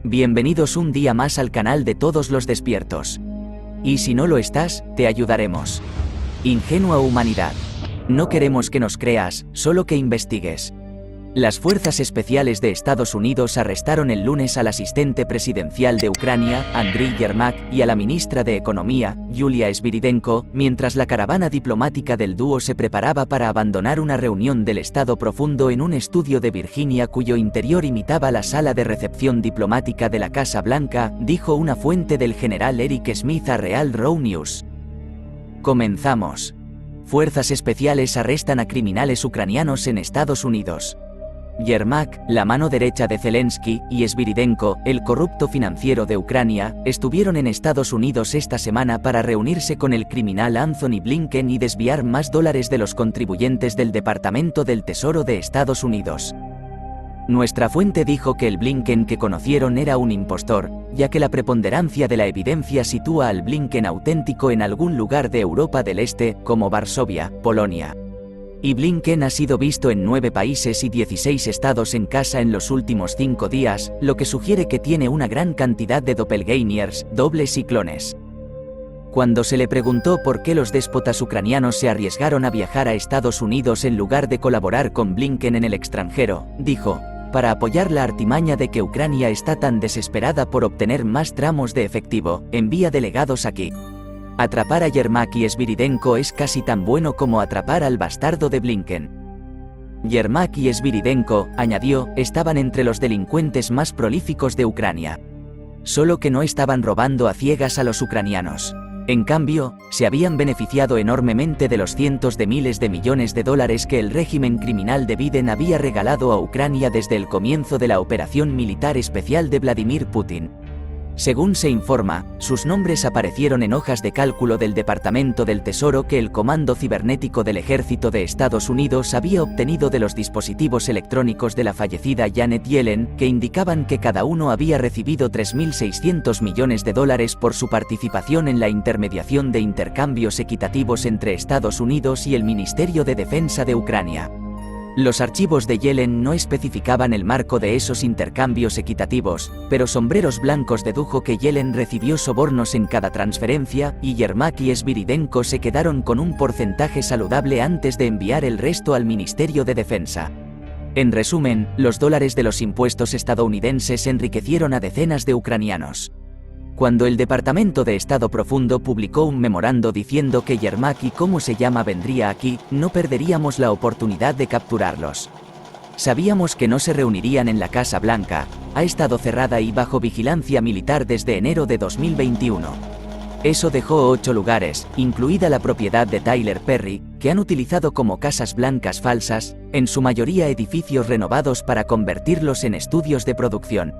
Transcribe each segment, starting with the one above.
Bienvenidos un día más al canal de todos los despiertos. Y si no lo estás, te ayudaremos. Ingenua humanidad. No queremos que nos creas, solo que investigues. Las fuerzas especiales de Estados Unidos arrestaron el lunes al asistente presidencial de Ucrania, Andriy Yermak, y a la ministra de Economía, Yulia Sviridenko, mientras la caravana diplomática del dúo se preparaba para abandonar una reunión del Estado Profundo en un estudio de Virginia cuyo interior imitaba la sala de recepción diplomática de la Casa Blanca, dijo una fuente del general Eric Smith a Real Raw News. Comenzamos. Fuerzas especiales arrestan a criminales ucranianos en Estados Unidos. Yermak, la mano derecha de Zelensky, y Sviridenko, el corrupto financiero de Ucrania, estuvieron en Estados Unidos esta semana para reunirse con el criminal Anthony Blinken y desviar más dólares de los contribuyentes del Departamento del Tesoro de Estados Unidos. Nuestra fuente dijo que el Blinken que conocieron era un impostor, ya que la preponderancia de la evidencia sitúa al Blinken auténtico en algún lugar de Europa del Este, como Varsovia, Polonia. Y Blinken ha sido visto en 9 países y 16 estados en casa en los últimos 5 días, lo que sugiere que tiene una gran cantidad de doppelgangers, dobles y clones. Cuando se le preguntó por qué los déspotas ucranianos se arriesgaron a viajar a Estados Unidos en lugar de colaborar con Blinken en el extranjero, dijo: para apoyar la artimaña de que Ucrania está tan desesperada por obtener más tramos de efectivo, envía delegados aquí. Atrapar a Yermak y Sviridenko es casi tan bueno como atrapar al bastardo de Blinken. Yermak y Sviridenko, añadió, estaban entre los delincuentes más prolíficos de Ucrania. Solo que no estaban robando a ciegas a los ucranianos. En cambio, se habían beneficiado enormemente de los cientos de miles de millones de dólares que el régimen criminal de Biden había regalado a Ucrania desde el comienzo de la operación militar especial de Vladimir Putin. Según se informa, sus nombres aparecieron en hojas de cálculo del Departamento del Tesoro que el Comando Cibernético del Ejército de Estados Unidos había obtenido de los dispositivos electrónicos de la fallecida Janet Yellen, que indicaban que cada uno había recibido $3.600 millones por su participación en la intermediación de intercambios equitativos entre Estados Unidos y el Ministerio de Defensa de Ucrania. Los archivos de Yellen no especificaban el marco de esos intercambios equitativos, pero Sombreros Blancos dedujo que Yellen recibió sobornos en cada transferencia, y Yermak y Sviridenko se quedaron con un porcentaje saludable antes de enviar el resto al Ministerio de Defensa. En resumen, los dólares de los impuestos estadounidenses enriquecieron a decenas de ucranianos. Cuando el Departamento de Estado Profundo publicó un memorando diciendo que Yermak y cómo se llama vendría aquí, no perderíamos la oportunidad de capturarlos. Sabíamos que no se reunirían en la Casa Blanca, ha estado cerrada y bajo vigilancia militar desde enero de 2021. Eso dejó 8 lugares, incluida la propiedad de Tyler Perry, que han utilizado como casas blancas falsas, en su mayoría edificios renovados para convertirlos en estudios de producción.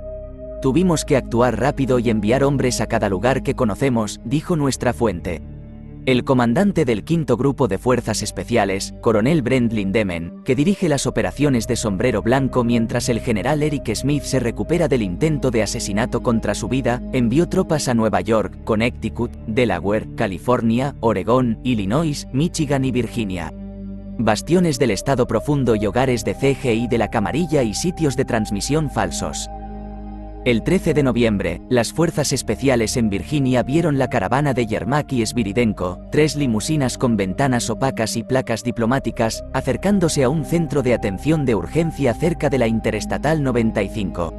Tuvimos que actuar rápido y enviar hombres a cada lugar que conocemos, dijo nuestra fuente. El comandante del 5º Grupo de Fuerzas Especiales, coronel Brent Lindemann, que dirige las operaciones de Sombrero Blanco mientras el general Eric Smith se recupera del intento de asesinato contra su vida, envió tropas a Nueva York, Connecticut, Delaware, California, Oregón, Illinois, Michigan y Virginia. Bastiones del Estado Profundo y hogares de CGI de la Camarilla y sitios de transmisión falsos. El 13 de noviembre, las fuerzas especiales en Virginia vieron la caravana de Yermak y Sviridenko, 3 limusinas con ventanas opacas y placas diplomáticas, acercándose a un centro de atención de urgencia cerca de la Interestatal 95.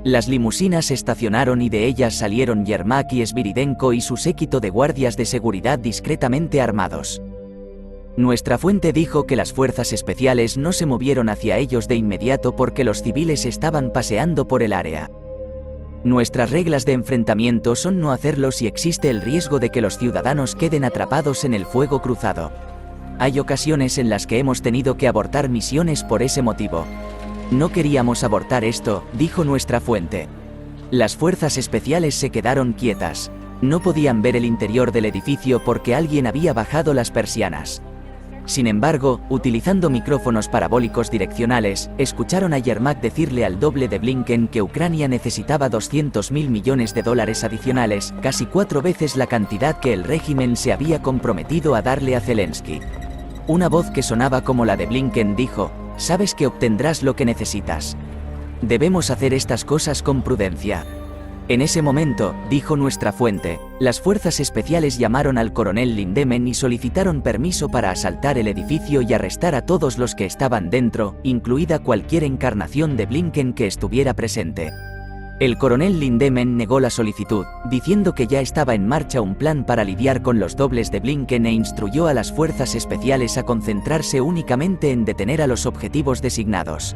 Las limusinas estacionaron y de ellas salieron Yermak y Sviridenko y su séquito de guardias de seguridad discretamente armados. Nuestra fuente dijo que las fuerzas especiales no se movieron hacia ellos de inmediato porque los civiles estaban paseando por el área. Nuestras reglas de enfrentamiento son no hacerlo si existe el riesgo de que los ciudadanos queden atrapados en el fuego cruzado. Hay ocasiones en las que hemos tenido que abortar misiones por ese motivo. No queríamos abortar esto, dijo nuestra fuente. Las fuerzas especiales se quedaron quietas. No podían ver el interior del edificio porque alguien había bajado las persianas. Sin embargo, utilizando micrófonos parabólicos direccionales, escucharon a Yermak decirle al doble de Blinken que Ucrania necesitaba $200.000 millones adicionales, casi 4 veces la cantidad que el régimen se había comprometido a darle a Zelensky. Una voz que sonaba como la de Blinken dijo: sabes que obtendrás lo que necesitas. Debemos hacer estas cosas con prudencia. En ese momento, dijo nuestra fuente, las fuerzas especiales llamaron al coronel Lindemann y solicitaron permiso para asaltar el edificio y arrestar a todos los que estaban dentro, incluida cualquier encarnación de Blinken que estuviera presente. El coronel Lindemann negó la solicitud, diciendo que ya estaba en marcha un plan para lidiar con los dobles de Blinken e instruyó a las fuerzas especiales a concentrarse únicamente en detener a los objetivos designados.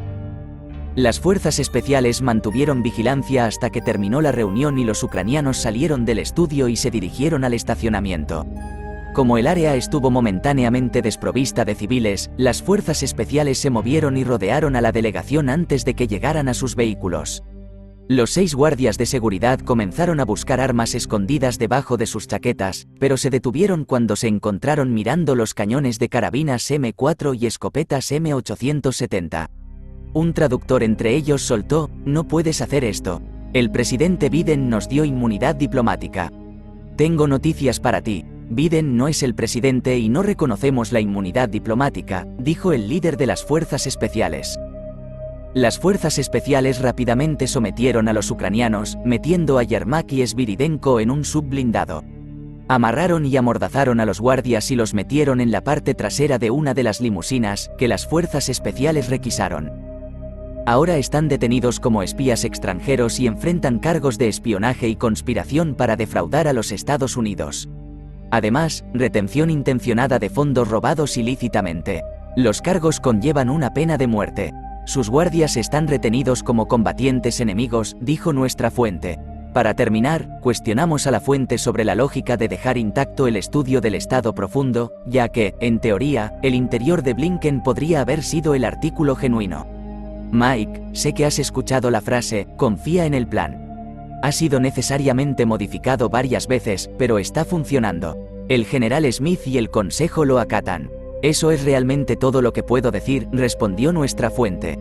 Las fuerzas especiales mantuvieron vigilancia hasta que terminó la reunión y los ucranianos salieron del estudio y se dirigieron al estacionamiento. Como el área estuvo momentáneamente desprovista de civiles, las fuerzas especiales se movieron y rodearon a la delegación antes de que llegaran a sus vehículos. Los 6 guardias de seguridad comenzaron a buscar armas escondidas debajo de sus chaquetas, pero se detuvieron cuando se encontraron mirando los cañones de carabinas M4 y escopetas M870. Un traductor entre ellos soltó: "No puedes hacer esto. El presidente Biden nos dio inmunidad diplomática". Tengo noticias para ti. Biden no es el presidente y no reconocemos la inmunidad diplomática, dijo el líder de las fuerzas especiales. Las fuerzas especiales rápidamente sometieron a los ucranianos, metiendo a Yermak y Sviridenko en un subblindado. Amarraron y amordazaron a los guardias y los metieron en la parte trasera de una de las limusinas, que las fuerzas especiales requisaron. Ahora están detenidos como espías extranjeros y enfrentan cargos de espionaje y conspiración para defraudar a los Estados Unidos. Además, retención intencionada de fondos robados ilícitamente. Los cargos conllevan una pena de muerte. Sus guardias están retenidos como combatientes enemigos, dijo nuestra fuente. Para terminar, cuestionamos a la fuente sobre la lógica de dejar intacto el estudio del Estado profundo, ya que, en teoría, el interior de Blinken podría haber sido el artículo genuino. Mike, sé que has escuchado la frase, confía en el plan. Ha sido necesariamente modificado varias veces, pero está funcionando. El general Smith y el consejo lo acatan. Eso es realmente todo lo que puedo decir, respondió nuestra fuente.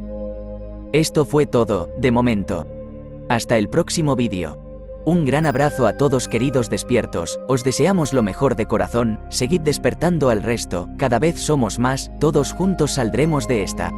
Esto fue todo, de momento. Hasta el próximo vídeo. Un gran abrazo a todos queridos despiertos, os deseamos lo mejor de corazón, seguid despertando al resto, cada vez somos más, todos juntos saldremos de esta.